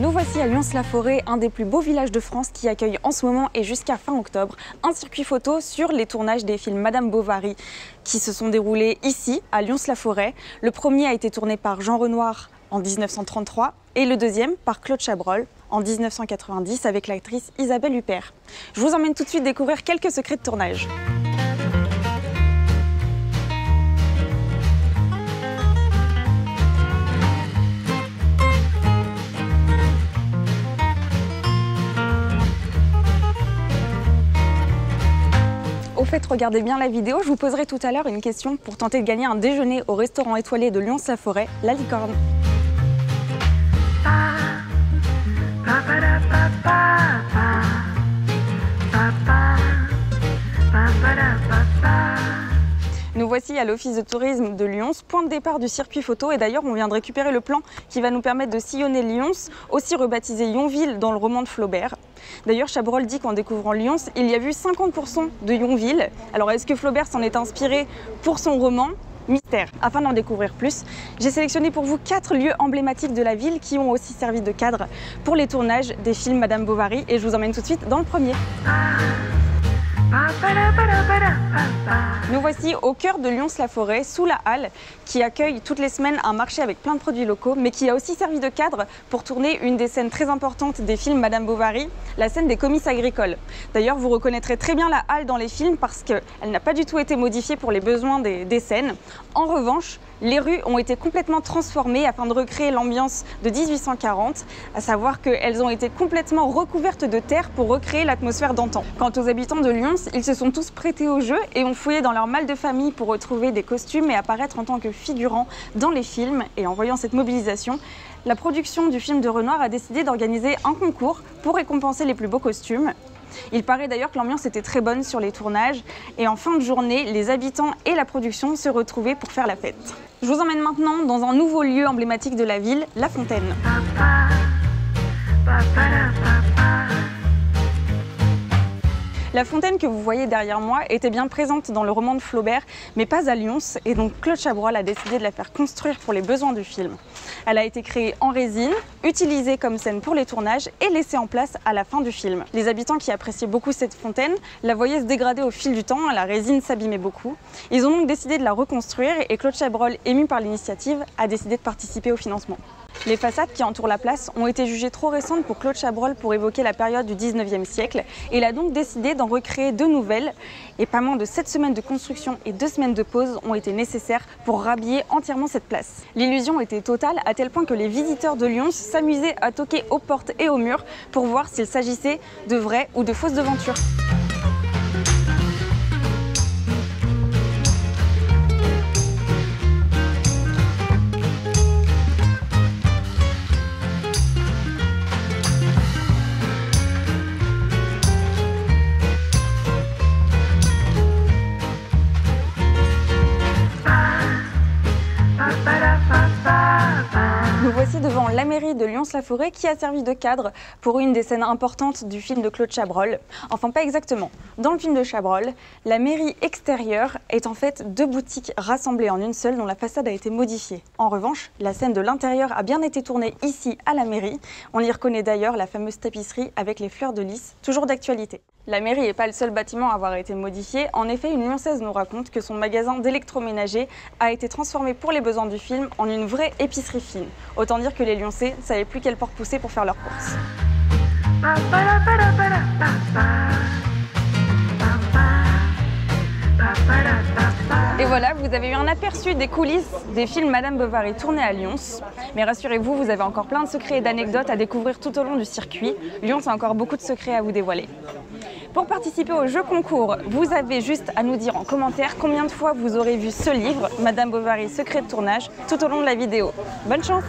Nous voici à Lyons-la-Forêt, un des plus beaux villages de France qui accueille en ce moment et jusqu'à fin octobre un circuit photo sur les tournages des films Madame Bovary qui se sont déroulés ici à Lyons-la-Forêt. Le premier a été tourné par Jean Renoir en 1933 et le deuxième par Claude Chabrol en 1990 avec l'actrice Isabelle Huppert. Je vous emmène tout de suite découvrir quelques secrets de tournage. Au fait, regardez bien la vidéo, je vous poserai tout à l'heure une question pour tenter de gagner un déjeuner au restaurant étoilé de Lyons-la-Forêt, La Licorne. Nous voici à l'office de tourisme de Lyons, point de départ du circuit photo, et d'ailleurs on vient de récupérer le plan qui va nous permettre de sillonner Lyons, aussi rebaptisé Yonville dans le roman de Flaubert. D'ailleurs Chabrol dit qu'en découvrant Lyons, il y a vu 50% de Yonville. Alors est-ce que Flaubert s'en est inspiré pour son roman ? Mystère. Afin d'en découvrir plus, j'ai sélectionné pour vous 4 lieux emblématiques de la ville qui ont aussi servi de cadre pour les tournages des films Madame Bovary, et je vous emmène tout de suite dans le premier. Nous voici au cœur de Lyons-la-Forêt, sous la halle, qui accueille toutes les semaines un marché avec plein de produits locaux, mais qui a aussi servi de cadre pour tourner une des scènes très importantes des films Madame Bovary, la scène des comices agricoles. D'ailleurs, vous reconnaîtrez très bien la halle dans les films parce qu'elle n'a pas du tout été modifiée pour les besoins des scènes. En revanche, les rues ont été complètement transformées afin de recréer l'ambiance de 1840, à savoir qu'elles ont été complètement recouvertes de terre pour recréer l'atmosphère d'antan. Quant aux habitants de Lyons, ils se sont tous prêtés au jeu et ont fouillé dans leur malle de famille pour retrouver des costumes et apparaître en tant que figurants dans les films. Et en voyant cette mobilisation, la production du film de Renoir a décidé d'organiser un concours pour récompenser les plus beaux costumes. Il paraît d'ailleurs que l'ambiance était très bonne sur les tournages et en fin de journée, les habitants et la production se retrouvaient pour faire la fête. Je vous emmène maintenant dans un nouveau lieu emblématique de la ville, La Fontaine. La fontaine que vous voyez derrière moi était bien présente dans le roman de Flaubert, mais pas à Lyons, et donc Claude Chabrol a décidé de la faire construire pour les besoins du film. Elle a été créée en résine, utilisée comme scène pour les tournages et laissée en place à la fin du film. Les habitants qui appréciaient beaucoup cette fontaine la voyaient se dégrader au fil du temps, la résine s'abîmait beaucoup. Ils ont donc décidé de la reconstruire et Claude Chabrol, ému par l'initiative, a décidé de participer au financement. Les façades qui entourent la place ont été jugées trop récentes pour Claude Chabrol pour évoquer la période du 19e siècle et il a donc décidé d'en recréer 2 nouvelles et pas moins de 7 semaines de construction et 2 semaines de pause ont été nécessaires pour rhabiller entièrement cette place. L'illusion était totale à tel point que les visiteurs de Lyons s'amusaient à toquer aux portes et aux murs pour voir s'il s'agissait de vraies ou de fausses devantures. Nous voici devant la mairie de Lyons-la-Forêt qui a servi de cadre pour une des scènes importantes du film de Claude Chabrol. Enfin, pas exactement. Dans le film de Chabrol, la mairie extérieure est en fait 2 boutiques rassemblées en une seule dont la façade a été modifiée. En revanche, la scène de l'intérieur a bien été tournée ici à la mairie. On y reconnaît d'ailleurs la fameuse tapisserie avec les fleurs de lys, toujours d'actualité. La mairie n'est pas le seul bâtiment à avoir été modifié. En effet, une Lyonçaise nous raconte que son magasin d'électroménager a été transformé pour les besoins du film en une vraie épicerie fine. Autant dire que les Lyonçais ne savaient plus quelle porte pousser pour faire leurs courses. Et voilà, vous avez eu un aperçu des coulisses des films Madame Bovary tournés à Lyons. Mais rassurez-vous, vous avez encore plein de secrets et d'anecdotes à découvrir tout au long du circuit. Lyons a encore beaucoup de secrets à vous dévoiler. Pour participer au jeu concours, vous avez juste à nous dire en commentaire combien de fois vous aurez vu ce livre, Madame Bovary, secret de tournage, tout au long de la vidéo. Bonne chance!